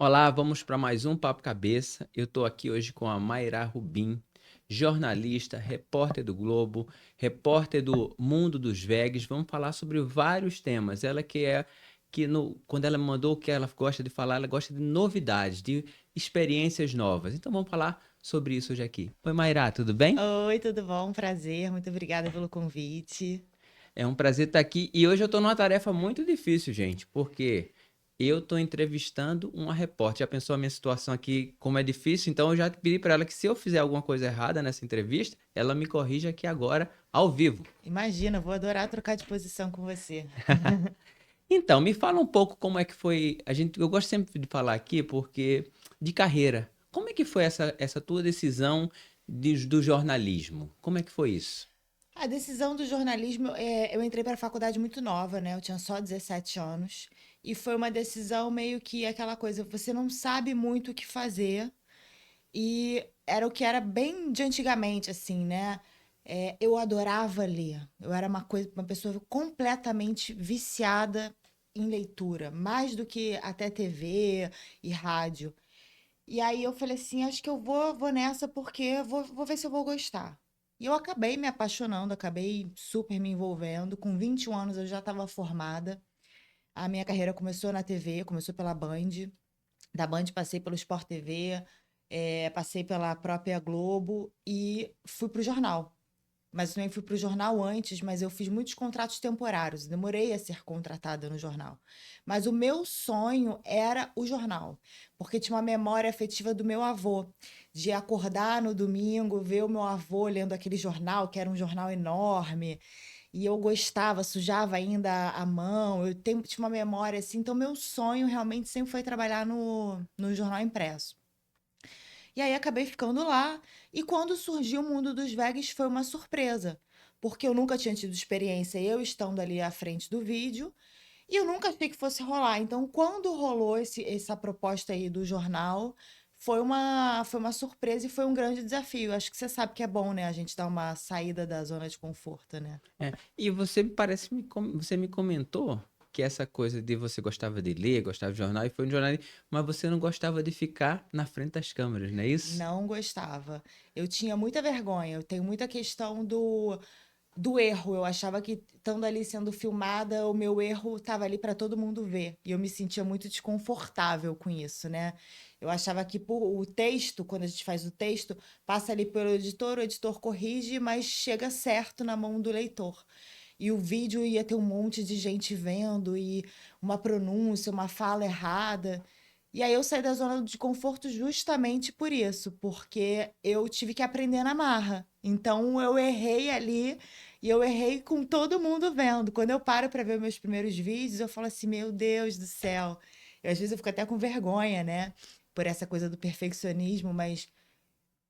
Olá, vamos para mais um Papo Cabeça. Eu estou aqui hoje com a Mayra Rubim, jornalista, repórter do Globo, repórter do Mundo dos Vegs. Vamos falar sobre vários temas. Ela quando ela me mandou o que ela gosta de falar, ela gosta de novidades, de experiências novas. Então vamos falar sobre isso hoje aqui. Oi, Mayra, tudo bem? Oi, tudo bom? Prazer, muito obrigada pelo convite. É um prazer estar aqui e hoje eu estou numa tarefa muito difícil, gente, porque eu estou entrevistando uma repórter. Já pensou a minha situação aqui, como é difícil? Então eu já pedi para ela que se eu fizer alguma coisa errada nessa entrevista, ela me corrija aqui agora, ao vivo. Imagina, vou adorar trocar de posição com você. Então, me fala um pouco como é que foi. Eu gosto sempre de falar aqui porque de carreira. Como é que foi essa tua decisão do jornalismo? Como é que foi isso? A decisão do jornalismo, eu entrei para a faculdade muito nova, né? Eu tinha só 17 anos. E foi uma decisão meio que aquela coisa, você não sabe muito o que fazer. E era o que era bem de antigamente, assim, né? Eu adorava ler. Eu era uma pessoa completamente viciada em leitura, mais do que até TV e rádio. E aí eu falei assim, acho que eu vou nessa porque vou ver se eu vou gostar. E eu acabei me apaixonando, acabei super me envolvendo. Com 21 anos eu já estava formada. A minha carreira começou na TV, começou pela Band. Da Band passei pelo Sport TV, passei pela própria Globo e fui para o jornal. Mas também fui para o jornal antes, mas eu fiz muitos contratos temporários. Demorei a ser contratada no jornal. Mas o meu sonho era o jornal, porque tinha uma memória afetiva do meu avô, de acordar no domingo, ver o meu avô lendo aquele jornal, que era um jornal enorme, e eu gostava, sujava ainda a mão. Tinha uma memória assim. Então, meu sonho realmente sempre foi trabalhar no jornal impresso. E aí acabei ficando lá. E quando surgiu o mundo dos vegas foi uma surpresa, porque eu nunca tinha tido experiência eu estando ali à frente do vídeo e eu nunca achei que fosse rolar. Então, quando rolou essa proposta aí do jornal, foi uma surpresa e foi um grande desafio. Acho que você sabe que é bom, né? A gente dar uma saída da zona de conforto, né? É, e você me comentou que essa coisa de você gostava de ler, gostava de jornal, e foi um jornal, mas você não gostava de ficar na frente das câmeras, não é isso? Não gostava. Eu tinha muita vergonha. Eu tenho muita questão do erro. Eu achava que, estando ali sendo filmada, o meu erro estava ali para todo mundo ver. E eu me sentia muito desconfortável com isso, né? Eu achava que o texto, quando a gente faz o texto, passa ali pelo editor, o editor corrige, mas chega certo na mão do leitor. E o vídeo ia ter um monte de gente vendo, e uma pronúncia, uma fala errada. E aí eu saí da zona de conforto justamente por isso, porque eu tive que aprender na marra. Então eu errei ali e eu errei com todo mundo vendo. Quando eu paro para ver meus primeiros vídeos, eu falo assim: "Meu Deus do céu". Às vezes eu fico até com vergonha, né, por essa coisa do perfeccionismo, mas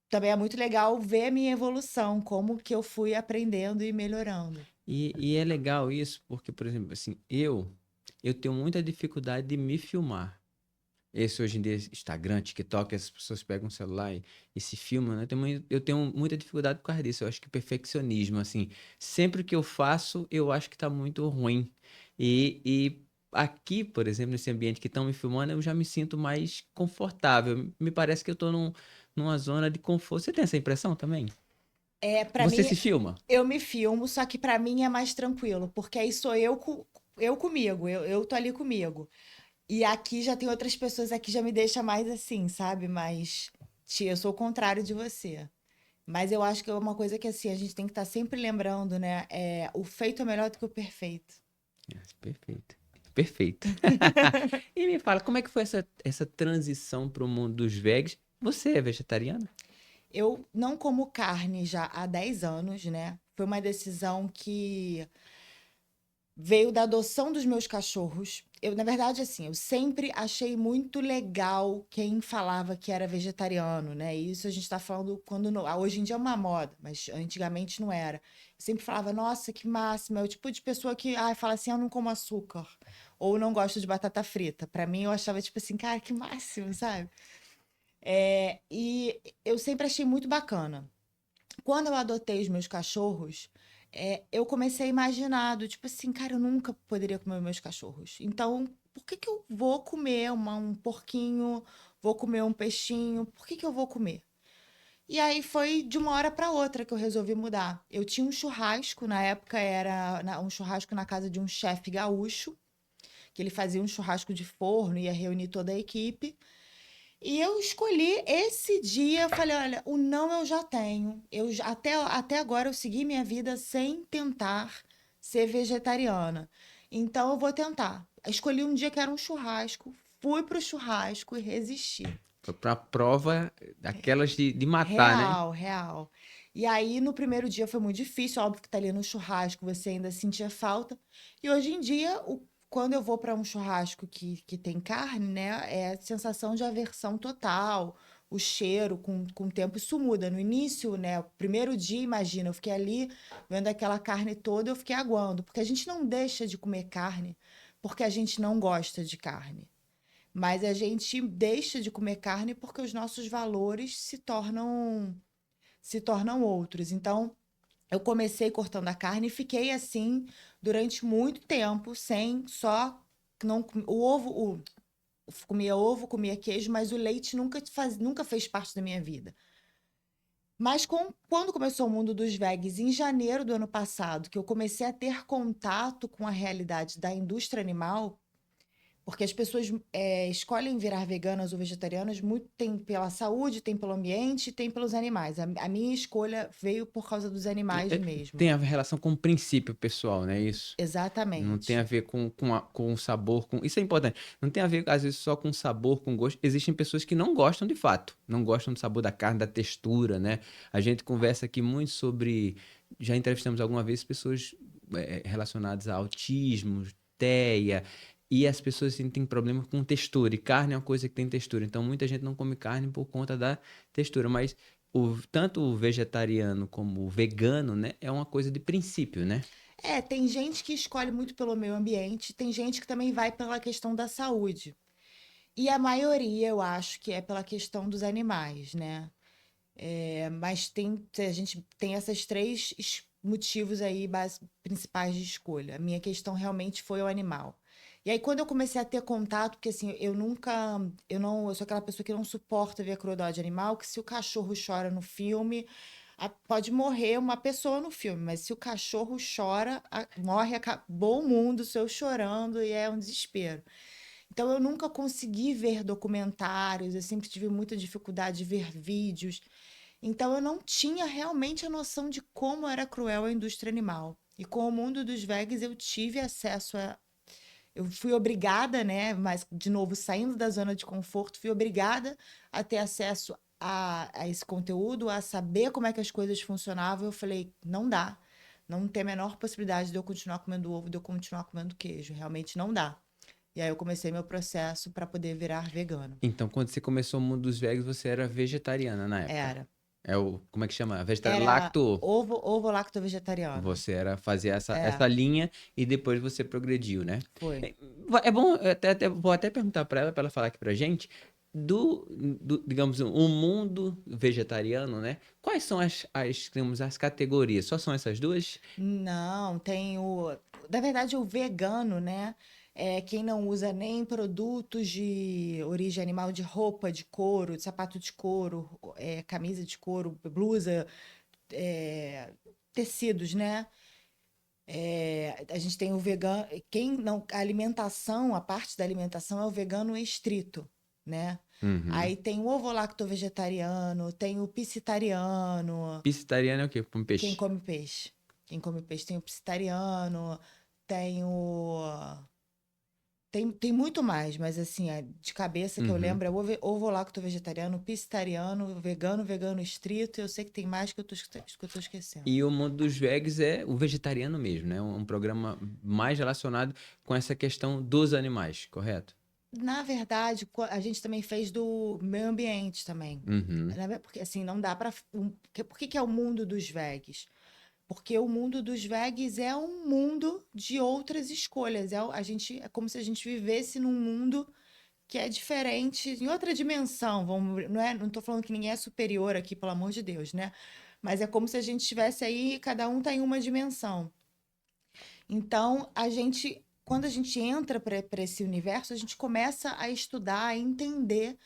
também é muito legal ver a minha evolução, como que eu fui aprendendo e melhorando. E é legal isso, porque, por exemplo, assim, eu tenho muita dificuldade de me filmar. Esse hoje em dia, Instagram, TikTok, as pessoas pegam o celular e se filmam, né? Eu tenho muita dificuldade por causa disso. Eu acho que perfeccionismo, assim, sempre que eu faço, eu acho que tá muito ruim. E aqui, por exemplo, nesse ambiente que estão me filmando, eu já me sinto mais confortável. Me parece que eu tô numa zona de conforto. Você tem essa impressão também? Para Você mim, se filma? eu me filmo, só que para mim é mais tranquilo, porque aí sou eu comigo, eu tô ali comigo. E aqui já tem outras pessoas, aqui já me deixa mais assim, sabe? Mas, tia, eu sou o contrário de você. Mas eu acho que é uma coisa que assim, a gente tem que estar sempre lembrando, né? O feito é melhor do que o perfeito. É, perfeito. Perfeito. E me fala, como é que foi essa transição para o mundo dos vegs? Você é vegetariana? Eu não como carne já há 10 anos, né? Foi uma decisão que veio da adoção dos meus cachorros. Eu, na verdade, assim, eu sempre achei muito legal quem falava que era vegetariano, né? E isso a gente tá falando quando hoje em dia é uma moda, mas antigamente não era. Eu sempre falava, nossa, que máximo. É o tipo de pessoa que, fala assim, eu não como açúcar ou não gosto de batata frita. Pra mim, eu achava tipo assim, cara, que máximo, sabe? E eu sempre achei muito bacana. Quando eu adotei os meus cachorros, eu comecei a imaginar, tipo assim, cara, eu nunca poderia comer meus cachorros. Então, por que que eu vou comer um porquinho, vou comer um peixinho, por que que eu vou comer? E aí foi de uma hora para outra que eu resolvi mudar. Eu tinha um churrasco, na época era um churrasco na casa de um chefe gaúcho, que ele fazia um churrasco de forno, ia reunir toda a equipe. E eu escolhi esse dia, eu falei, olha, o não eu já tenho. Até agora eu segui minha vida sem tentar ser vegetariana. Então eu vou tentar. Escolhi um dia que era um churrasco, fui pro churrasco e resisti. Foi pra prova daquelas de matar, né? Real, real. E aí, no primeiro dia foi muito difícil, óbvio que tá ali no churrasco, você ainda sentia falta. E hoje em dia, quando eu vou para um churrasco que tem carne, né, é a sensação de aversão total, o cheiro com o tempo, isso muda. No início, né, o primeiro dia, imagina, eu fiquei ali vendo aquela carne toda, eu fiquei aguando, porque a gente não deixa de comer carne porque a gente não gosta de carne. Mas a gente deixa de comer carne porque os nossos valores se tornam outros. Então, eu comecei cortando a carne e fiquei assim durante muito tempo, sem só não o ovo, comia ovo, comia queijo, mas o leite nunca fez parte da minha vida. Mas quando começou o mundo dos vegs, em janeiro do ano passado, que eu comecei a ter contato com a realidade da indústria animal, porque as pessoas escolhem virar veganas ou vegetarianas muito tem pela saúde, tem pelo ambiente, tem pelos animais. A minha escolha veio por causa dos animais mesmo. Tem a relação com o princípio pessoal, né? Isso. Não tem a Exatamente. ver com o sabor, isso é importante. Não tem a ver, às vezes, só com sabor, com gosto. Existem pessoas que não gostam de fato, não gostam do sabor da carne, da textura, né? A gente conversa aqui muito sobre. Já entrevistamos alguma vez pessoas relacionadas a autismo, TEA, e as pessoas assim, têm problema com textura, e carne é uma coisa que tem textura. Então, muita gente não come carne por conta da textura, mas tanto o vegetariano como o vegano, né, é uma coisa de princípio, né? Tem gente que escolhe muito pelo meio ambiente, tem gente que também vai pela questão da saúde. E a maioria, eu acho que é pela questão dos animais, né? Mas a gente tem esses três motivos aí principais de escolha. A minha questão realmente foi o animal. E aí, quando eu comecei a ter contato, porque assim, eu sou aquela pessoa que não suporta ver a crueldade animal, que se o cachorro chora no filme, pode morrer uma pessoa no filme, mas se o cachorro chora, morre, acabou o mundo, sou eu chorando e é um desespero. Então, eu nunca consegui ver documentários, eu sempre tive muita dificuldade de ver vídeos. Então eu não tinha realmente a noção de como era cruel a indústria animal. E com o mundo dos vegs eu tive acesso a. Eu fui obrigada, né? Mas, de novo, saindo da zona de conforto, fui obrigada a ter acesso a esse conteúdo, a saber como é que as coisas funcionavam. Eu falei, não dá. Não tem a menor possibilidade de eu continuar comendo ovo, de eu continuar comendo queijo. Realmente não dá. E aí eu comecei meu processo para poder virar vegano. Então, quando você começou o mundo dos veganos, você era vegetariana na época. Era. Como é que chama? Vegetariana Era lacto. ovo lacto vegetariano. Você fazia essa É. linha e depois você progrediu, né? Foi. É bom, eu vou até perguntar para ela falar aqui pra gente digamos, o mundo vegetariano, né? Quais são digamos, as categorias? Só são essas duas? Não, tem o. Na verdade, o vegano, né? É quem não usa nem produtos de origem animal, de roupa de couro, de sapato de couro, camisa de couro, blusa, é, tecidos, né? A gente tem o vegano. Quem não. A alimentação, a parte da alimentação é o vegano estrito, né? Uhum. Aí tem o ovo-lacto-vegetariano, tem o piscitariano. Piscitariano é o quê? Com Quem peixe. come peixe. Quem come peixe tem o piscitariano, tem o. Tem muito mais, mas assim, de cabeça que eu Uhum. lembro é ovo-lacto-vegetariano, piscitariano, vegano, vegano estrito. Eu sei que tem mais que eu tô esquecendo. E o mundo dos vegs é o vegetariano mesmo, né? Um programa mais relacionado com essa questão dos animais, correto? Na verdade, a gente também fez do meio ambiente também. Uhum. Porque assim, não dá para. Por que que é o mundo dos vegs? Porque o mundo dos vegs é um mundo de outras escolhas. É como se a gente vivesse num mundo que é diferente, em outra dimensão. Não estou falando que ninguém é superior aqui, pelo amor de Deus, né? Mas é como se a gente estivesse aí, cada um está em uma dimensão. Então, a gente quando a gente entra para esse universo, a gente começa a estudar, a entender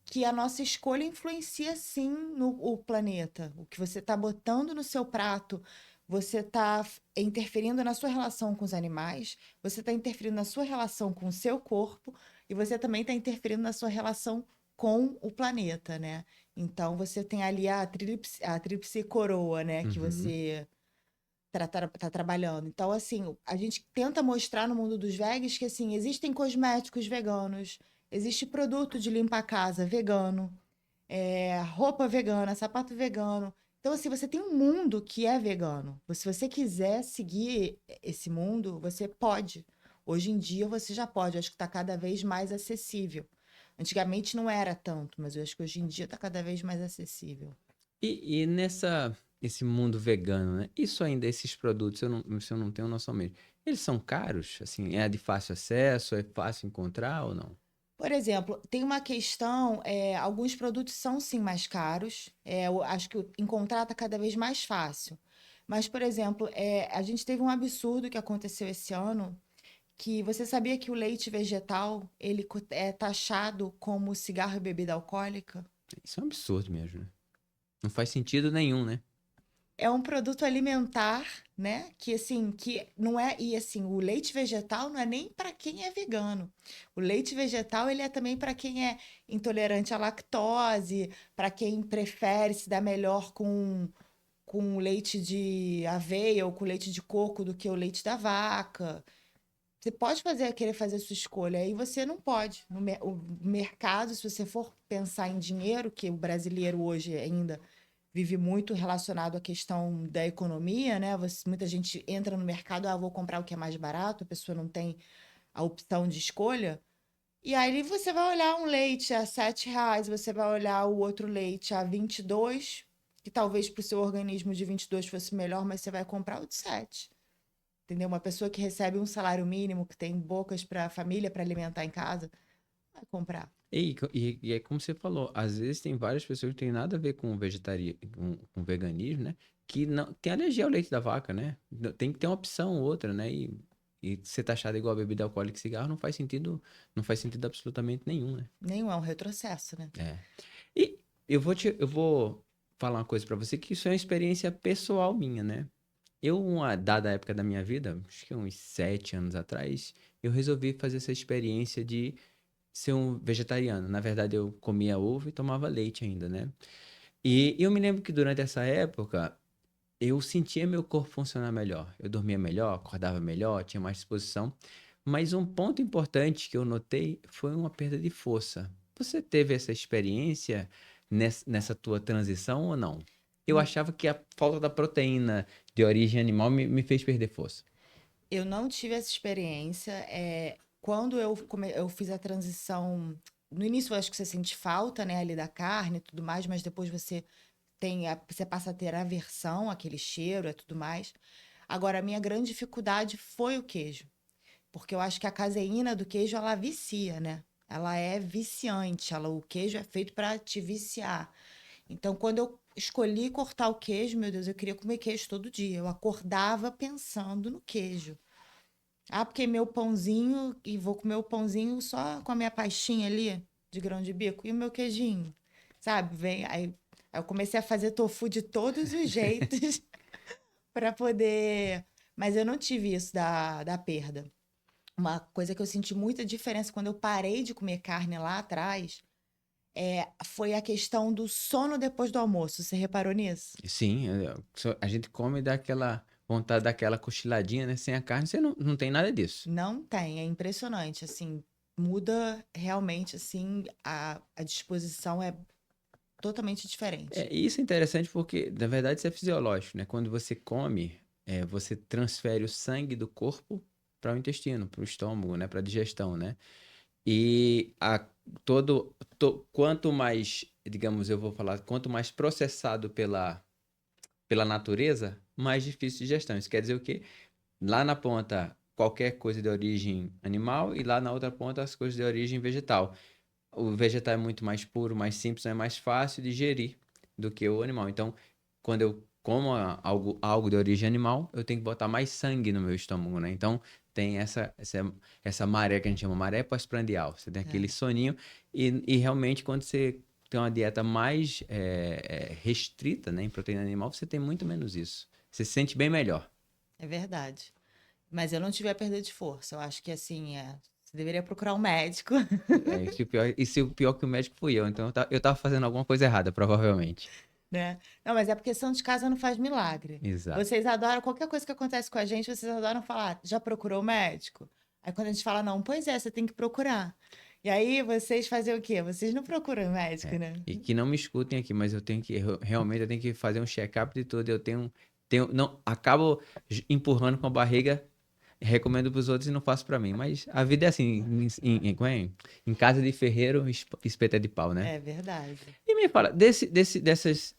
que a nossa escolha influencia sim no o planeta. O que você está botando no seu prato, você está interferindo na sua relação com os animais, você está interferindo na sua relação com o seu corpo e você também está interferindo na sua relação com o planeta, né? Então você tem ali a tríplice coroa, né? Que Uhum. você tá trabalhando. Então, assim, a gente tenta mostrar no mundo dos vegas que, assim, existem cosméticos veganos, existe produto de limpar a casa vegano, roupa vegana, sapato vegano. Então, assim, você tem um mundo que é vegano. Se você quiser seguir esse mundo, você pode. Hoje em dia você já pode. Eu acho que está cada vez mais acessível. Antigamente não era tanto, mas eu acho que hoje em dia está cada vez mais acessível. E esse mundo vegano, né? Isso ainda, esses produtos, se eu não tenho noção mesmo. Eles são caros? Assim, é de fácil acesso? É fácil encontrar ou não? Por exemplo, tem uma questão, alguns produtos são sim mais caros, eu acho que encontrar está cada vez mais fácil. Mas, por exemplo, a gente teve um absurdo que aconteceu esse ano, que você sabia que o leite vegetal, ele é taxado como cigarro e bebida alcoólica? Isso é um absurdo mesmo, né? Não faz sentido nenhum, né? É um produto alimentar, né? Que assim, que não é, e assim, o leite vegetal não é nem para quem é vegano. O leite vegetal ele é também para quem é intolerante à lactose, para quem prefere se dar melhor com leite de aveia ou com leite de coco do que o leite da vaca. Você pode querer fazer a sua escolha, aí você não pode. O mercado, se você for pensar em dinheiro, que o brasileiro hoje ainda vive muito relacionado à questão da economia, né? Muita gente entra no mercado, vou comprar o que é mais barato, a pessoa não tem a opção de escolha. E aí você vai olhar um leite a R$ 7, você vai olhar o outro leite a 22, que talvez para o seu organismo de 22 fosse melhor, mas você vai comprar o de 7. Entendeu? Uma pessoa que recebe um salário mínimo, que tem bocas para a família para alimentar em casa, vai comprar. E é como você falou, às vezes tem várias pessoas que têm nada a ver com com veganismo, né? Que não tem alergia ao leite da vaca, né? Tem que ter uma opção ou outra, né? E ser taxado igual a bebida alcoólica e cigarro não faz sentido absolutamente nenhum, né? Nenhum, é um retrocesso, né? É. E eu vou falar uma coisa pra você que isso é uma experiência pessoal minha, né? Eu, uma dada época da minha vida, acho que uns 7 anos atrás, eu resolvi fazer essa experiência de ser um vegetariano. Na verdade, eu comia ovo e tomava leite ainda, né? E eu me lembro que durante essa época, eu sentia meu corpo funcionar melhor. Eu dormia melhor, acordava melhor, tinha mais disposição. Mas um ponto importante que eu notei foi uma perda de força. Você teve essa experiência nessa tua transição ou não? Eu achava que a falta da proteína de origem animal me fez perder força. Eu não tive essa experiência. Quando eu fiz a transição, no início eu acho que você sente falta, né, ali da carne e tudo mais, mas depois você passa a ter aversão àquele cheiro e tudo mais. Agora, a minha grande dificuldade foi o queijo, porque eu acho que a caseína do queijo ela vicia, né? Ela é viciante, o queijo é feito para te viciar. Então, quando eu escolhi cortar o queijo, meu Deus, eu queria comer queijo todo dia. Eu acordava pensando no queijo. Porque meu pãozinho, e vou comer o pãozinho só com a minha pastinha ali, de grão de bico, e o meu queijinho, sabe? Aí eu comecei a fazer tofu de todos os jeitos para poder. Mas eu não tive isso da perda. Uma coisa que eu senti muita diferença quando eu parei de comer carne lá atrás foi a questão do sono depois do almoço. Você reparou nisso? Sim, a gente come e dá aquela vontade daquela cochiladinha, né? Sem a carne, você não tem nada disso. Não tem, é impressionante, assim, muda realmente, assim, a disposição é totalmente diferente. E isso é interessante porque, na verdade, isso é fisiológico, né? Quando você come, você transfere o sangue do corpo para o intestino, para o estômago, né? Para a digestão, né? E quanto mais, digamos, eu vou falar, quanto mais processado pela natureza, mais difícil de digestão. Isso quer dizer o quê? Lá na ponta, qualquer coisa de origem animal e lá na outra ponta, as coisas de origem vegetal. O vegetal é muito mais puro, mais simples, é mais fácil de digerir do que o animal. Então, quando eu como algo de origem animal, eu tenho que botar mais sangue no meu estômago, né? Então, tem essa maré que a gente chama maré pós-prandial. Você tem aquele É. soninho e realmente quando você tem uma dieta mais restrita, né, em proteína animal, você tem muito menos isso. Você se sente bem melhor. É verdade. Mas eu não tive a perda de força. Eu acho que assim, você deveria procurar um médico, E se o pior que o médico fui eu, então eu tava fazendo alguma coisa errada, provavelmente. né? Não, mas é porque santo de casa não faz milagre. Exato. Vocês adoram, qualquer coisa que acontece com a gente, vocês adoram falar, já procurou o médico? Aí quando a gente fala, não, pois é, você tem que procurar. E aí vocês fazem o quê? Vocês não procuram médico, É. né? E que não me escutem aqui, mas realmente eu tenho que fazer um check-up de tudo. Não, acabo empurrando com a barriga, recomendo para os outros e não faço para mim. Mas a vida é assim, como é? Em casa de ferreiro, espeta de pau, né? É verdade. E me fala, dessas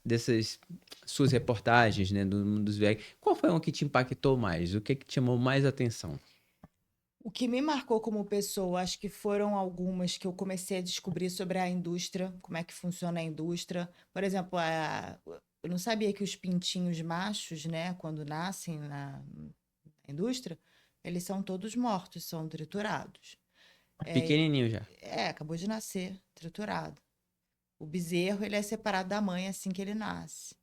suas reportagens, né, do mundo dos veganos, qual foi uma que te impactou mais? O que te chamou mais atenção? O que me marcou como pessoa, acho que foram algumas que eu comecei a descobrir sobre a indústria, como é que funciona a indústria. Por exemplo, eu não sabia que os pintinhos machos, né, quando nascem na indústria, eles são todos mortos, são triturados. Pequenininho já. Acabou de nascer, triturado. O bezerro, ele é separado da mãe assim que ele nasce.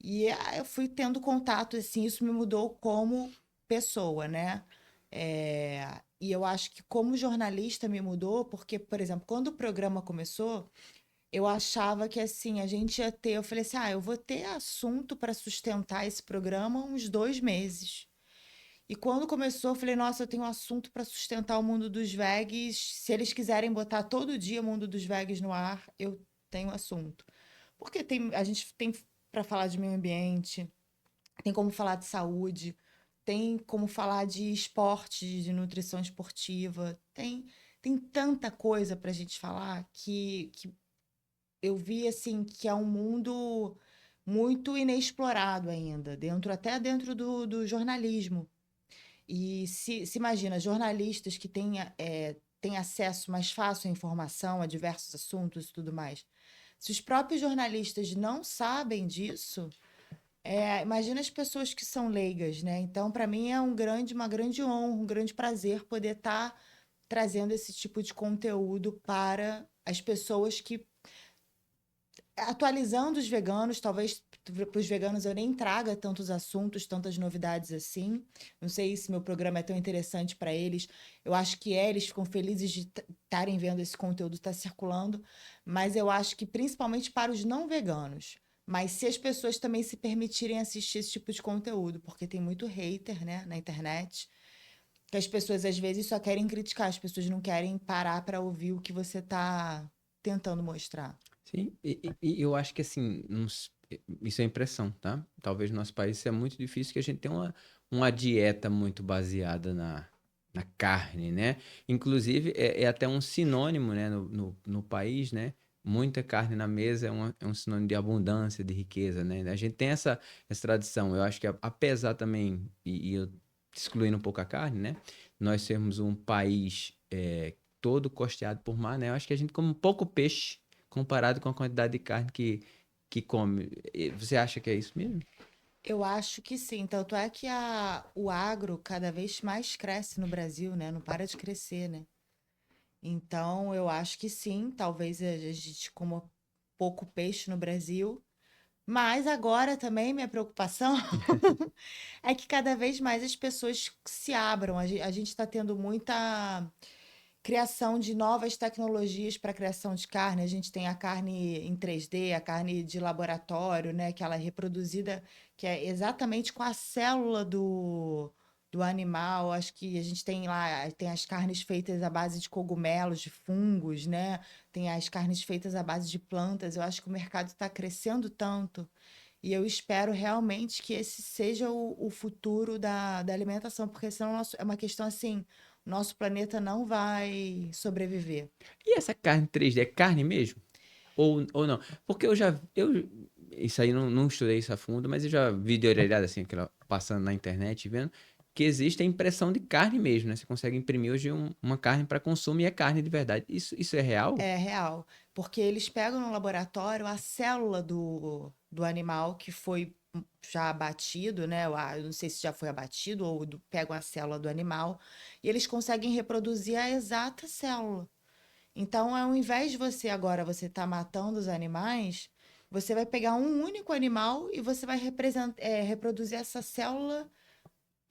E eu fui tendo contato, assim, isso me mudou como pessoa, né? E eu acho que como jornalista me mudou, porque, por exemplo, quando o programa começou, eu achava que, assim, a gente ia ter... Eu falei assim, eu vou ter assunto para sustentar esse programa uns 2 meses. E quando começou, eu falei, nossa, eu tenho assunto para sustentar o mundo dos vegs. Se eles quiserem botar todo dia o mundo dos vegs no ar, eu tenho assunto. Porque a gente tem para falar de meio ambiente, tem como falar de saúde, tem como falar de esporte, de nutrição esportiva, tem tanta coisa para a gente falar que eu vi assim que é um mundo muito inexplorado ainda, até dentro do jornalismo. E se imagina, jornalistas que têm acesso mais fácil à informação, a diversos assuntos e tudo mais. Se os próprios jornalistas não sabem disso, imagina as pessoas que são leigas, né? Então, para mim, é uma grande honra, um grande prazer poder estar trazendo esse tipo de conteúdo para as pessoas que atualizando os veganos, talvez para os veganos eu nem traga tantos assuntos, tantas novidades assim. Não sei se meu programa é tão interessante para eles. Eu acho que eles ficam felizes de estarem vendo esse conteúdo estar circulando, mas eu acho que principalmente para os não veganos. Mas se as pessoas também se permitirem assistir esse tipo de conteúdo, porque tem muito hater, né, na internet, que as pessoas às vezes só querem criticar, as pessoas não querem parar para ouvir o que você está tentando mostrar. Sim, e eu acho que assim, isso é impressão, tá? Talvez no nosso país isso é muito difícil, que a gente tem uma dieta muito baseada na carne, né? Inclusive, é até um sinônimo, né, no país, né? Muita carne na mesa é um sinônimo de abundância, de riqueza, né? A gente tem essa tradição. Eu acho que apesar também, e eu excluindo um pouco a carne, né? Nós sermos um país todo costeado por mar, né? Eu acho que a gente come um pouco peixe comparado com a quantidade de carne que come. Você acha que é isso mesmo? Eu acho que sim. Tanto é que o agro cada vez mais cresce no Brasil, né? Não para de crescer, né? Então, eu acho que sim. Talvez a gente coma pouco peixe no Brasil. Mas agora também minha preocupação é que cada vez mais as pessoas se abram. A gente está tendo muita criação de novas tecnologias para criação de carne. A gente tem a carne em 3D, a carne de laboratório, né? Que ela é reproduzida, que é exatamente com a célula do animal. Acho que a gente tem lá, tem as carnes feitas à base de cogumelos, de fungos, né? Tem as carnes feitas à base de plantas. Eu acho que o mercado está crescendo tanto. E eu espero realmente que esse seja o futuro da alimentação, porque senão é uma questão assim, nosso planeta não vai sobreviver. E essa carne 3D é carne mesmo? Ou não? Porque isso aí não estudei isso a fundo, mas eu já vi de orelhada assim, aquela, passando na internet, vendo. que existe a impressão de carne mesmo, né? Você consegue imprimir hoje uma carne para consumo e é carne de verdade. Isso é real? É real, porque eles pegam no laboratório a célula do animal que foi já abatido, né? Eu não sei se já foi abatido ou pegam a célula do animal e eles conseguem reproduzir a exata célula. Então, ao invés de você tá matando os animais, você vai pegar um único animal e você vai reproduzir essa célula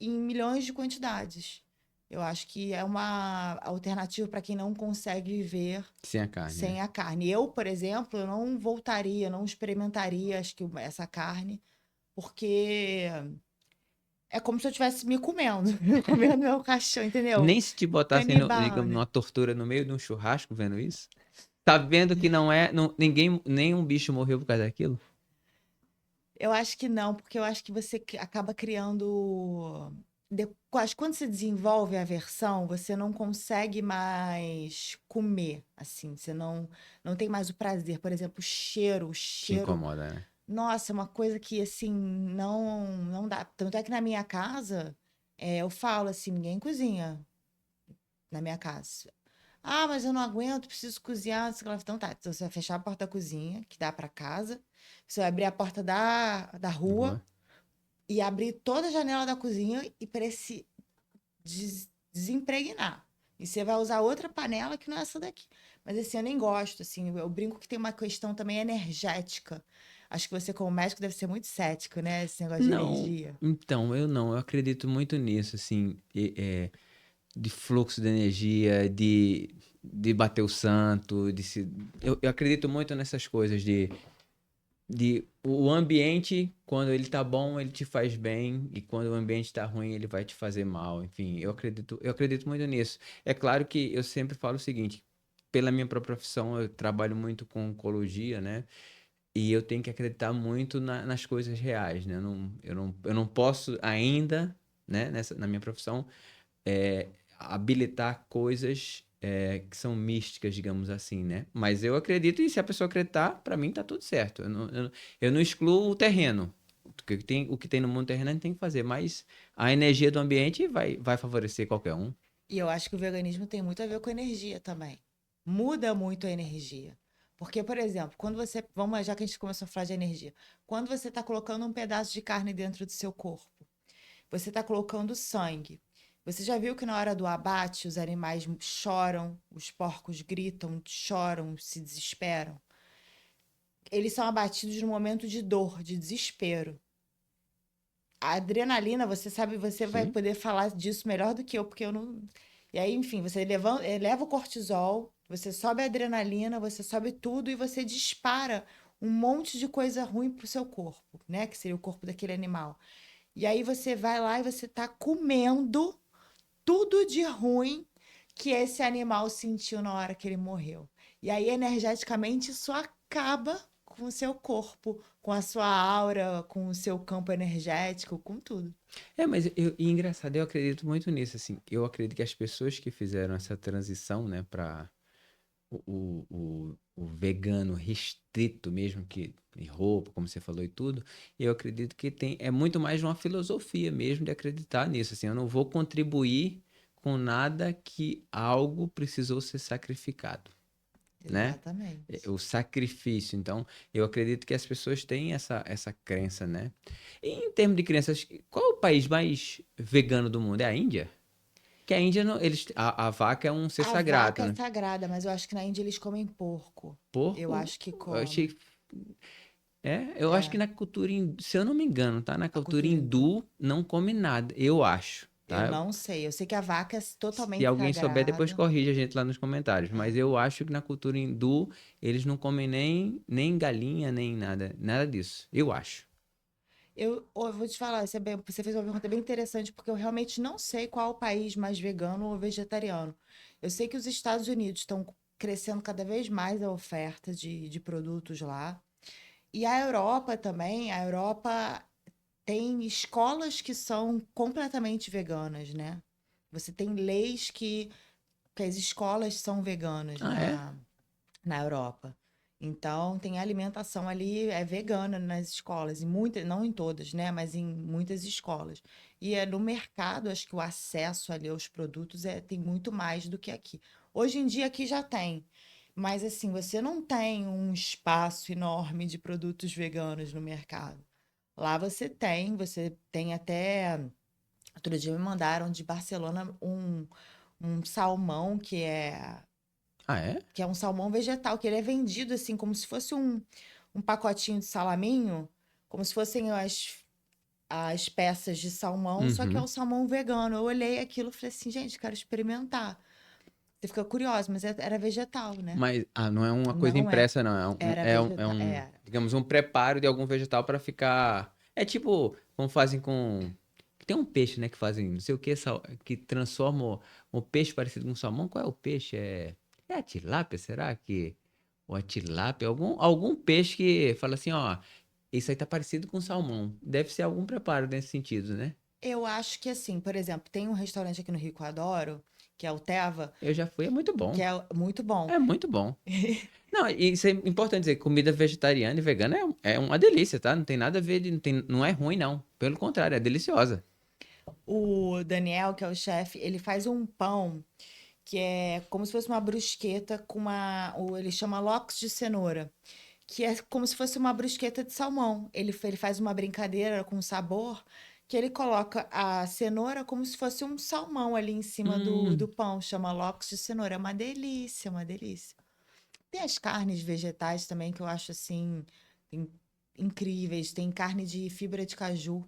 em milhões de quantidades. Eu acho que é uma alternativa para quem não consegue viver Sem a carne, né? sem a carne. Eu, por exemplo, eu não voltaria, não experimentaria, acho que essa carne, porque é como se eu estivesse me comendo, comendo meu cachorro, entendeu? Nem se te botassem, Canibal, digamos, né? numa tortura no meio de um churrasco vendo isso? Sabendo que não é, ninguém, nenhum bicho morreu por causa daquilo? Eu acho que não, porque eu acho que você acaba criando. Acho que quando você desenvolve a aversão, você não consegue mais comer, assim, você não tem mais o prazer. Por exemplo, o Te cheiro. incomoda, né? Nossa, é uma coisa que, assim, não dá. Tanto é que na minha casa, eu falo assim, ninguém cozinha na minha casa. Ah, mas eu não aguento, preciso cozinhar. Sei lá. Então tá, então você vai fechar a porta da cozinha, que dá para casa. Você vai abrir a porta da rua Boa. e abrir toda a janela da cozinha e para se desempregnar. E você vai usar outra panela que não é essa daqui. Mas assim, eu nem gosto, assim, eu brinco que tem uma questão também energética. Acho que você, como médico, deve ser muito cético, né? Esse negócio de Não, energia. então, eu não, eu acredito muito nisso, assim, de fluxo de energia, de bater o santo, eu acredito muito nessas coisas de o ambiente, quando ele tá bom, ele te faz bem, e quando o ambiente tá ruim, ele vai te fazer mal. Enfim, eu acredito muito nisso. É claro que eu sempre falo o seguinte, pela minha própria profissão, eu trabalho muito com oncologia, né? E eu tenho que acreditar muito nas coisas reais, né? Eu não posso ainda, né, na minha profissão, habilitar coisas que são místicas, digamos assim, né? Mas eu acredito e se a pessoa acreditar, para mim tá tudo certo. Eu não excluo o terreno. O que tem no mundo terreno a gente tem que fazer, mas a energia do ambiente vai favorecer qualquer um. E eu acho que o veganismo tem muito a ver com energia também. Muda muito a energia. Porque, por exemplo, quando você. Vamos, já que a gente começou a falar de energia. Quando você está colocando um pedaço de carne dentro do seu corpo, você está colocando sangue. Você já viu que na hora do abate os animais choram, os porcos gritam, choram, se desesperam? Eles são abatidos num momento de dor, de desespero. A adrenalina, você sabe, você vai Sim. poder falar disso melhor do que eu, porque eu não. E aí, enfim, você eleva o cortisol, você sobe a adrenalina, você sobe tudo e você dispara um monte de coisa ruim pro seu corpo, né? Que seria o corpo daquele animal. E aí você vai lá e você tá comendo tudo de ruim que esse animal sentiu na hora que ele morreu. E aí, energeticamente, isso acaba com o seu corpo, com a sua aura, com o seu campo energético, com tudo. Mas e engraçado, eu acredito muito nisso, assim. Eu acredito que as pessoas que fizeram essa transição, né, para o vegano restrito mesmo, que em roupa, como você falou e tudo, eu acredito que é muito mais uma filosofia mesmo de acreditar nisso, assim, eu não vou contribuir com nada que algo precisou ser sacrificado, né? Exatamente. O sacrifício, então, eu acredito que as pessoas têm essa crença, né? E em termos de crenças, qual é o país mais vegano do mundo? É a Índia? Que a Índia, não, a vaca é um ser A sagrado, vaca é né? sagrada, mas eu acho que na Índia eles comem porco. Eu Porco, acho que eu achei. comem. Eu acho que É, na cultura, se eu não me engano, tá? Na a cultura cultura hindu. hindu não come nada, eu acho, Eu tá? não sei. Eu sei que a vaca é Se totalmente alguém souber, depois sagrada. corrige a gente lá nos comentários. Mas É. eu acho que na cultura hindu eles não comem nem galinha, nem nada, nada disso. Eu acho. Eu vou te falar, você fez uma pergunta bem interessante, porque eu realmente não sei qual é o país mais vegano ou vegetariano. Eu sei que os Estados Unidos estão crescendo cada vez mais a oferta de produtos lá. E a Europa também, a Europa tem escolas que são completamente veganas, né? Você tem leis que as escolas são veganas Ah, é? na Europa. Então, tem alimentação ali vegana nas escolas, não em todas, né? Mas em muitas escolas. E no mercado, acho que o acesso ali aos produtos tem muito mais do que aqui. Hoje em dia aqui já tem, mas assim, você não tem um espaço enorme de produtos veganos no mercado. Lá você tem até. Outro dia me mandaram de Barcelona um salmão Ah, é? que é um salmão vegetal, que ele é vendido assim, como se fosse um pacotinho de salaminho, como se fossem as peças de salmão, só que é o Uhum. salmão vegano. Eu olhei aquilo e falei assim, gente, quero experimentar. Você fica curioso, mas era vegetal, né? Mas não é uma coisa Não é. impressa, não. Era vegetal. Digamos, um preparo de algum vegetal para ficar. É tipo, como fazem com. Tem um peixe, né, que fazem, não sei o que, que transforma um peixe parecido com salmão. Qual é o peixe? É a tilápia, será que? Ou a tilápia? Algum peixe que fala assim, ó, isso aí tá parecido com salmão. Deve ser algum preparo nesse sentido, né? Eu acho que assim, por exemplo, tem um restaurante aqui no Rio que eu adoro, que é o Teva, Eu já fui, é muito que bom. é muito bom. É muito bom. Não, e isso é importante dizer, comida vegetariana e vegana é uma delícia, tá? Não tem nada a ver, não é ruim, não. Pelo contrário, é deliciosa. O Daniel, que é o chefe, ele faz um pão que é como se fosse uma brusqueta com ele chama lox de cenoura, que é como se fosse uma brusqueta de salmão. Ele faz uma brincadeira com o sabor, que ele coloca a cenoura como se fosse um salmão ali em cima do Hum, pão, chama lox de cenoura. É uma delícia, uma delícia. Tem as carnes vegetais também que eu acho assim in- incríveis. Tem carne de fibra de caju,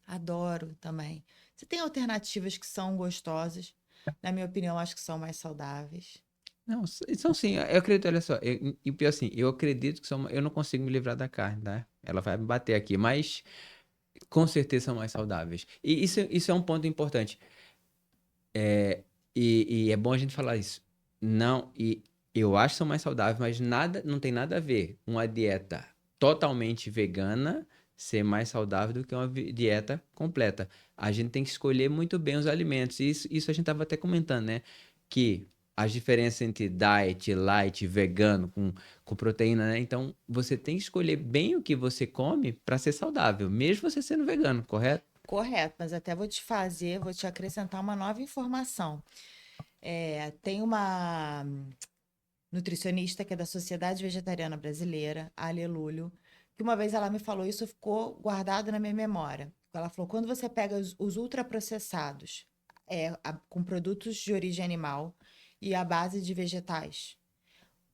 adoro também. Você tem alternativas que são gostosas. Na minha opinião, acho que são mais saudáveis. não, são sim, eu acredito, olha só, e o pior assim, eu acredito que eu não consigo me livrar da carne, tá? Ela vai me bater aqui, mas com certeza são mais saudáveis. E isso é um ponto importante. E é bom a gente falar isso. Não, e eu acho que são mais saudáveis, mas não tem nada a ver uma dieta totalmente vegana ser mais saudável do que uma dieta completa. A gente tem que escolher muito bem os alimentos. E isso a gente estava até comentando, né? Que as diferenças entre diet, light, vegano, com proteína, né? Então, você tem que escolher bem o que você come para ser saudável, mesmo você sendo vegano, correto? Correto, mas até vou te acrescentar uma nova informação. Tem uma nutricionista que é da Sociedade Vegetariana Brasileira, a Alelúlio, que uma vez ela me falou, isso ficou guardado na minha memória. Ela falou, quando você pega os ultraprocessados, com produtos de origem animal e à base de vegetais,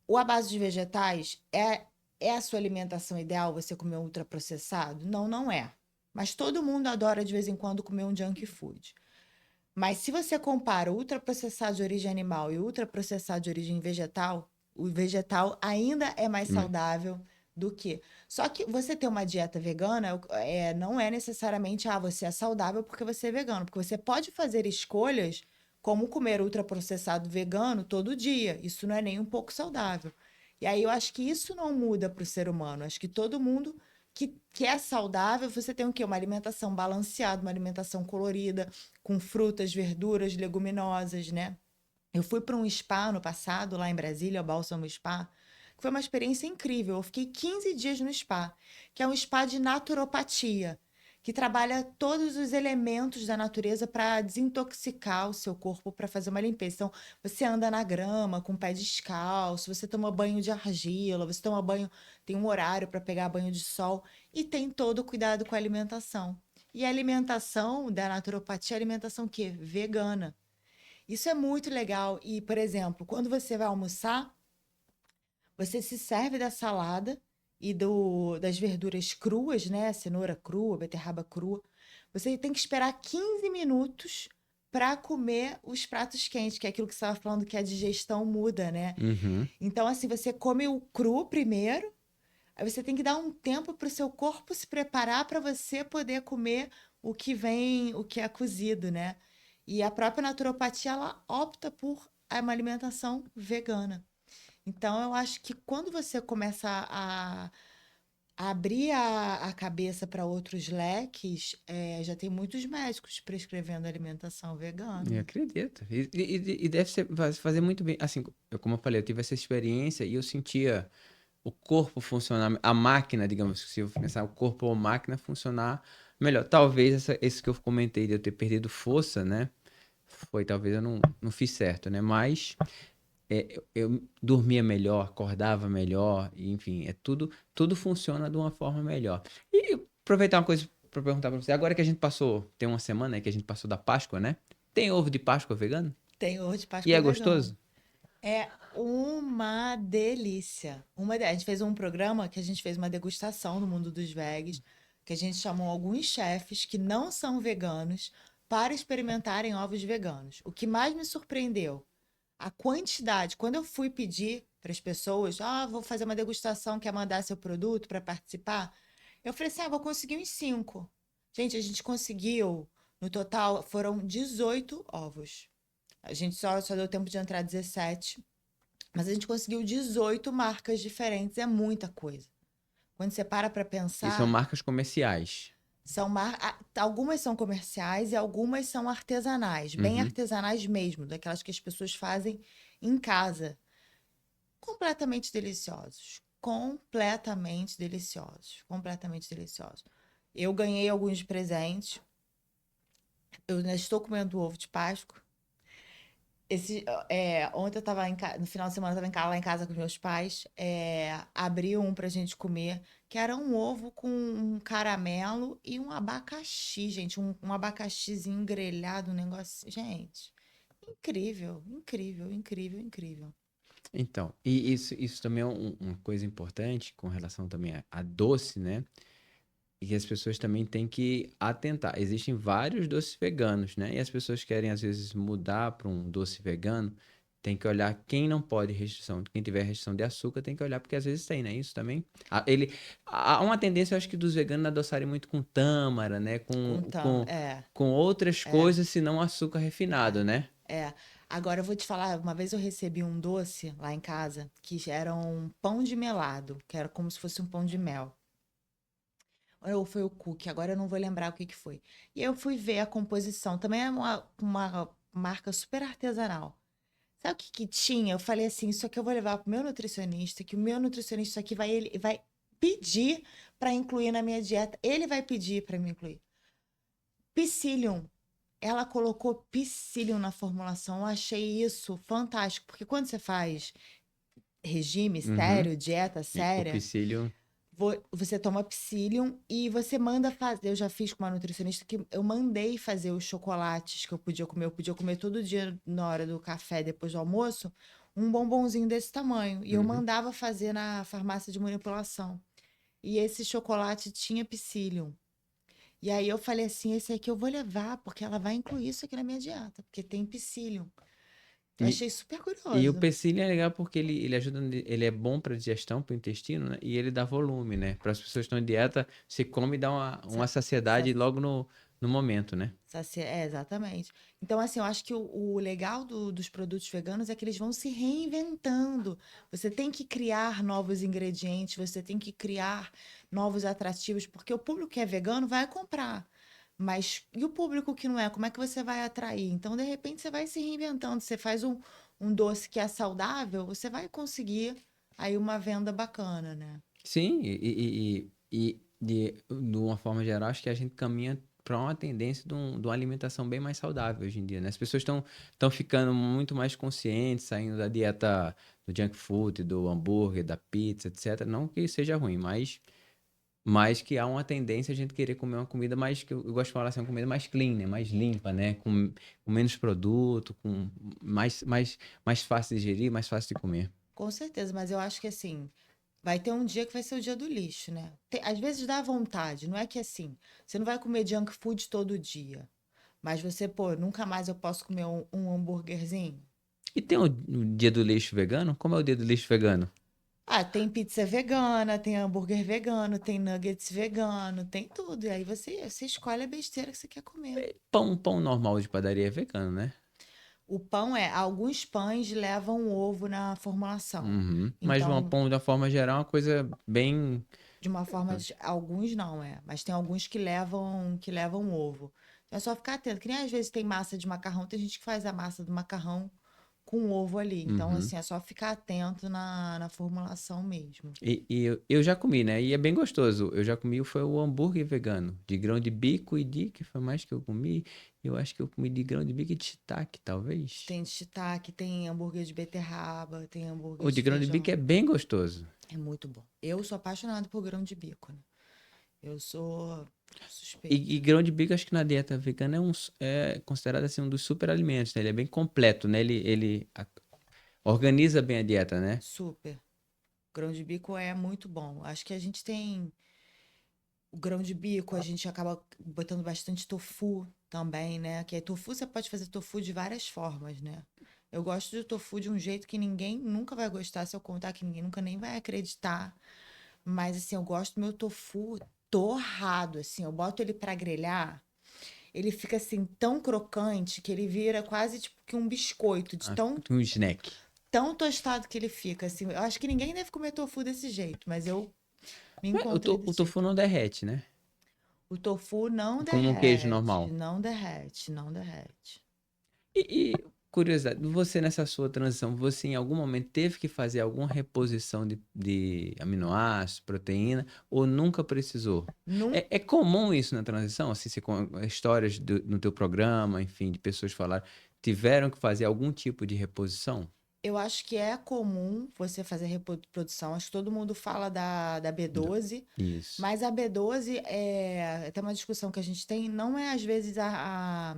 ou a base de vegetais é a sua alimentação ideal, você comer um ultraprocessado? Não, não é. Mas todo mundo adora de vez em quando comer um junk food. Mas se você compara o ultraprocessado de origem animal e o ultraprocessado de origem vegetal, o vegetal ainda é mais Hum. saudável do que. Só que você ter uma dieta vegana não é necessariamente você é saudável porque você é vegano, porque você pode fazer escolhas como comer ultraprocessado vegano todo dia. Isso não é nem um pouco saudável. E aí eu acho que isso não muda para o ser humano. Acho que todo mundo que é saudável, você tem o quê? Uma alimentação balanceada, uma alimentação colorida, com frutas, verduras, leguminosas, né? Eu fui para um spa no passado, lá em Brasília, o Bálsamo Spa, que foi uma experiência incrível. Eu fiquei 15 dias no spa, que é um spa de naturopatia, que trabalha todos os elementos da natureza para desintoxicar o seu corpo, para fazer uma limpeza. Então, você anda na grama com o pé descalço, você toma banho de argila, você toma banho, tem um horário para pegar banho de sol e tem todo o cuidado com a alimentação. E a alimentação da naturopatia é alimentação o quê? Vegana. Isso é muito legal. E, por exemplo, quando você vai almoçar, você se serve da salada e das verduras cruas, né? Cenoura crua, beterraba crua. Você tem que esperar 15 minutos para comer os pratos quentes, que é aquilo que você estava falando que a digestão muda, né? Uhum. Então, assim, você come o cru primeiro, aí você tem que dar um tempo para o seu corpo se preparar para você poder comer o que é cozido, né? E a própria naturopatia, ela opta por uma alimentação vegana. Então, eu acho que quando você começa abrir a cabeça para outros leques, já tem muitos médicos prescrevendo alimentação Eu vegana. acredito. E deve ser, fazer muito bem. Assim, como eu falei, eu tive essa experiência e eu sentia o corpo funcionar, a máquina, digamos, se eu pensar o corpo ou máquina funcionar melhor. Talvez esse que eu comentei de eu ter perdido força, né? Foi, talvez eu não fiz certo, né? Mas eu dormia melhor, acordava melhor, e, enfim, tudo funciona de uma forma melhor. E aproveitar uma coisa para perguntar para você, agora que a gente passou, tem uma semana aí que a gente passou da Páscoa, né? Tem ovo de Páscoa vegano? Tem ovo de E Páscoa é vegano. gostoso? É uma delícia. A gente fez um programa que a gente fez uma degustação no mundo dos vegs, que a gente chamou alguns chefes que não são veganos para experimentarem ovos veganos. O que mais me surpreendeu, a quantidade. Quando eu fui pedir para as pessoas, vou fazer uma degustação, quer mandar seu produto para participar? Eu falei assim, vou conseguir uns 5. Gente, a gente conseguiu, no total, foram 18 ovos. A gente só deu tempo de entrar 17. Mas a gente conseguiu 18 marcas diferentes, é muita coisa. Quando você para E são pensar, marcas comerciais. algumas são comerciais e algumas são artesanais, bem Uhum. artesanais mesmo, daquelas que as pessoas fazem em casa. Completamente deliciosos. Completamente deliciosos. Completamente deliciosos. Eu ganhei alguns de presente. Eu ainda estou comendo ovo de Páscoa. Ontem eu tava no final de semana eu tava lá em casa com os meus pais, abri um pra gente comer, que era um ovo com um caramelo e um abacaxi, gente, um abacaxizinho grelhado, um negócio, gente, incrível, incrível, incrível, incrível. Então, e isso também é uma coisa importante com relação também a doce, né? E que as pessoas também têm que atentar. Existem vários doces veganos, né? E as pessoas querem, às vezes, mudar para um doce vegano. Tem que olhar quem não pode restrição. Quem tiver restrição de açúcar tem que olhar, porque às vezes tem, né? Isso também. Há uma tendência, eu acho que dos veganos adoçarem muito com tâmara, né? Então, é, Com outras é, coisas, senão açúcar refinado, né? é. Agora eu vou te falar, uma vez eu recebi um doce lá em casa que era um pão de melado, que era como se fosse um pão de mel. Ou foi o cookie, agora eu não vou lembrar o que que foi. E eu fui ver a composição, também é uma marca super artesanal. Sabe o que que tinha? Eu falei assim, isso aqui eu vou levar pro meu nutricionista, que o meu nutricionista isso aqui ele vai pedir para incluir na minha dieta. Ele vai pedir para me incluir. Psyllium. Ela colocou psyllium na formulação. Eu achei isso fantástico, porque quando você faz regime Uhum. sério, dieta E o séria, psyllium. Você toma psyllium e você manda fazer. Eu já fiz com uma nutricionista que eu mandei fazer os chocolates que eu podia comer. Eu podia comer todo dia na hora do café, depois do almoço, um bombonzinho desse tamanho. E eu Uhum. mandava fazer na farmácia de manipulação. E esse chocolate tinha psyllium. E aí eu falei assim: esse aqui eu vou levar, porque ela vai incluir isso aqui na minha dieta, porque tem psyllium. Eu E, achei super e o curioso. psyllium é legal porque ele ajuda, ele é bom para digestão, para o intestino, né? E ele dá volume, né? Para as pessoas que estão em dieta, você come e dá uma Sa- saciedade sa- logo no momento, né? Exatamente. Então, assim, eu acho que o legal dos produtos veganos é que eles vão se reinventando. Você tem que criar novos ingredientes, você tem que criar novos atrativos, porque o público que é vegano vai comprar. Mas e o público que não é? Como é que você vai atrair? Então, de repente, você vai se reinventando. Você faz um doce que é saudável, você vai conseguir aí uma venda bacana, né? Sim, de uma forma geral, acho que a gente caminha para uma tendência de uma alimentação bem mais saudável hoje em dia, né? As pessoas estão ficando muito mais conscientes, saindo da dieta do junk food, do hambúrguer, da pizza, etc. Não que seja ruim, mas que há uma tendência a gente querer comer uma comida mais, que eu gosto de falar assim, uma comida mais clean, né? Mais limpa, né? Com menos produto, com mais fácil de digerir, mais fácil de comer. Com certeza, mas eu acho que assim, vai ter um dia que vai ser o dia do lixo, né? Às vezes dá vontade, não é que assim, você não vai comer junk food todo dia, mas você, pô, nunca mais eu posso comer um hambúrguerzinho. E tem o dia do lixo vegano? Como é o dia do lixo vegano? Tem pizza vegana, tem hambúrguer vegano, tem nuggets vegano, tem tudo. E aí você escolhe a besteira que você quer comer. Pão normal de padaria é vegano, né? O pão alguns pães levam ovo na formulação. Uhum. Mas um Então, pão, de uma forma geral, é uma coisa bem. De uma forma, alguns não, mas tem alguns que levam ovo. Então é só ficar atento, que nem às vezes tem massa de macarrão, tem gente que faz a massa do macarrão com ovo ali. Então, Uhum. assim, é só ficar atento na formulação mesmo. E eu já comi, né? E é bem gostoso. Eu já comi, foi o hambúrguer vegano, de grão de bico e de, que foi mais que eu comi. Eu acho que eu comi de grão de bico e de shiitake, talvez. Tem de shiitake, tem hambúrguer de beterraba, tem hambúrguer O de de grão de bico feijão. é bem gostoso. É muito bom. Eu sou apaixonada por grão de bico, né? Eu sou suspeita. E grão de bico, acho que na dieta vegana é considerado assim um dos super alimentos, né? Ele é bem completo, né? Organiza bem a dieta, né? Super. Grão de bico é muito bom. Acho que a gente tem o grão de bico, a gente acaba botando bastante tofu também, né? Que é tofu, você pode fazer tofu de várias formas, né? Eu gosto de tofu de um jeito que ninguém nunca vai gostar, se eu contar que ninguém nunca nem vai acreditar. Mas assim, eu gosto do meu tofu torrado, assim, eu boto ele pra grelhar, ele fica assim tão crocante que ele vira quase tipo que um biscoito, de Ah, tão um snack. tão tostado que ele fica, assim. Eu acho que ninguém deve comer tofu desse jeito, mas eu me Mas encontrei o desse tofu jeito. não derrete, né? O tofu não Como um queijo derrete, normal. não derrete, não derrete. Curiosidade, você nessa sua transição, você em algum momento teve que fazer alguma reposição de aminoácidos, proteína, ou nunca precisou? Num, É comum isso na transição? Assim, histórias no teu programa, enfim, de pessoas falaram, tiveram que fazer algum tipo de reposição? eu acho que é comum você fazer reprodução. Acho que todo mundo fala da Do- B12, Isso. mas a B12 é até uma discussão que a gente tem, não é às vezes a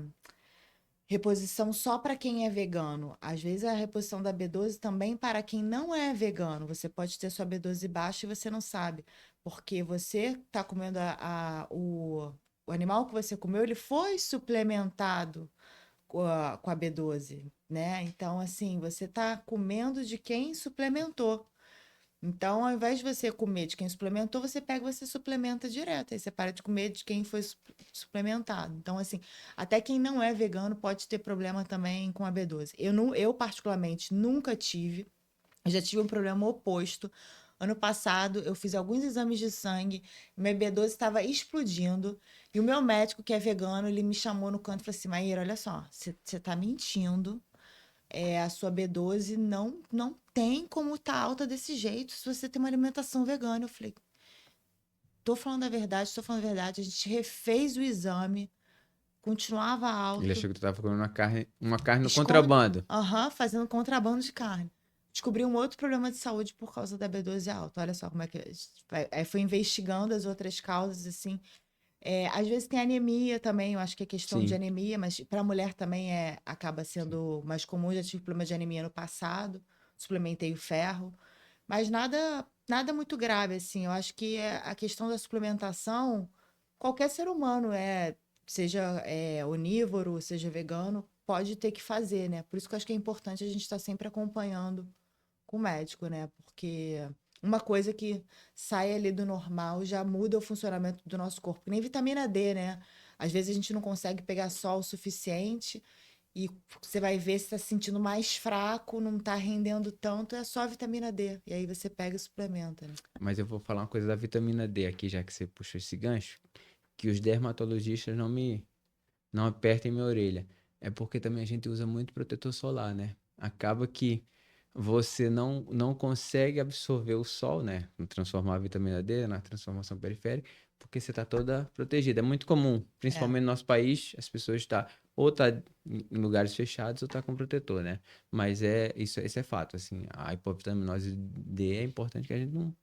reposição só para quem é vegano. Às vezes a reposição da B12 também para quem não é vegano. Você pode ter sua B12 baixa e você não sabe, porque você está comendo o animal que você comeu, ele foi suplementado com a B12, né? Então, assim, você está comendo de quem suplementou. Então, ao invés de você comer de quem suplementou, você pega e você suplementa direto. Aí você para de comer de quem foi suplementado. Então, assim, até quem não é vegano pode ter problema também com a B12. Eu particularmente, nunca tive. Eu já tive um problema oposto. Ano passado, eu fiz alguns exames de sangue, minha B12 estava explodindo. E o meu médico, que é vegano, ele me chamou no canto e falou assim: Maíra, olha só, você está mentindo, a sua B12 não tem como estar alta desse jeito se você tem uma alimentação vegana. Eu falei, tô falando a verdade, tô falando a verdade. A gente refez o exame, continuava Ele alto, achou que tu estava comendo uma carne no esconde, contrabando. fazendo contrabando de carne. Descobri um outro problema de saúde por causa da B12 alta. Olha só como é que aí foi investigando as outras causas assim. Às vezes tem anemia também, eu acho que é questão de Sim. anemia, mas para a mulher também acaba sendo mais comum. Já tive problema de anemia no passado, suplementei o ferro, mas nada muito grave, assim. Eu acho que a questão da suplementação, qualquer ser humano seja onívoro, seja vegano, pode ter que fazer, né? Por isso que eu acho que é importante a gente estar sempre acompanhando com o médico, né? Porque uma coisa que sai ali do normal já muda o funcionamento do nosso corpo. Que nem vitamina D, né? Às vezes a gente não consegue pegar sol o suficiente e você vai ver se está se sentindo mais fraco, não está rendendo tanto, é só a vitamina D. E aí você pega e suplementa, né? Mas eu vou falar uma coisa da vitamina D aqui, já que você puxou esse gancho, que os dermatologistas não apertem minha orelha. É porque também a gente usa muito protetor solar, né? Acaba que você não consegue absorver o sol, né? Transformar a vitamina D na transformação periférica, porque você está toda protegida. É muito comum, É, principalmente no nosso país, as pessoas ou tá em lugares fechados ou tá com protetor, né? Mas isso é fato, assim, a hipovitaminose D é importante que a gente não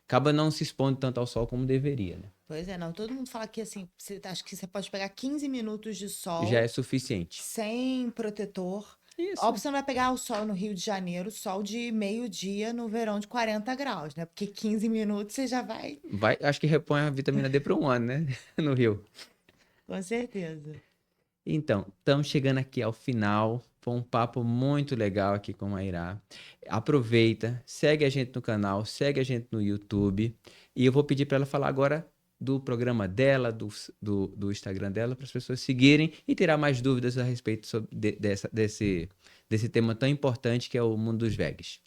acaba não se expondo tanto ao sol como deveria, né? pois é, não. Todo mundo fala que assim, acho que você pode pegar 15 minutos de Já é sol suficiente. sem protetor. Óbvio, Isso. você não vai pegar o sol no Rio de Janeiro, sol de meio-dia no verão de 40 graus, né? Porque 15 minutos você já vai. Acho que repõe a vitamina D para um ano, né? No Rio. Com certeza. Então, estamos chegando aqui ao final. Foi um papo muito legal aqui com a Irá. Aproveita, segue a gente no canal, segue a gente no YouTube. E eu vou pedir para ela falar agora do programa dela, do Instagram dela, para as pessoas seguirem e tirar mais dúvidas a respeito desse tema tão importante que é o mundo dos vegs.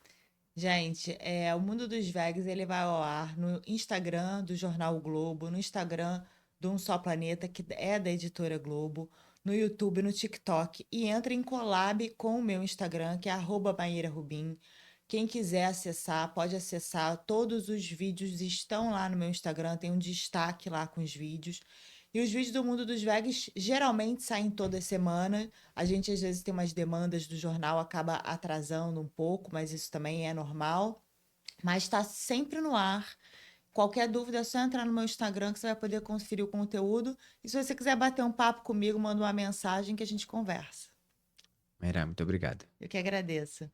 Gente, o Mundo dos Vegas, ele vai ao ar no Instagram do Jornal o Globo, no Instagram do Um Só Planeta, que é da Editora Globo, no YouTube, no TikTok, e entra em collab com o meu Instagram, que é @maíra_rubim. Quem quiser acessar, pode acessar. Todos os vídeos estão lá no meu Instagram, tem um destaque lá com os vídeos. E os vídeos do Mundo dos Vegas geralmente saem toda semana. A gente às vezes tem umas demandas do jornal, acaba atrasando um pouco, mas isso também é normal. Mas está sempre no ar. Qualquer dúvida é só entrar no meu Instagram que você vai poder conferir o conteúdo. E se você quiser bater um papo comigo, manda uma mensagem que a gente conversa. Maíra, muito obrigado. Eu que agradeço.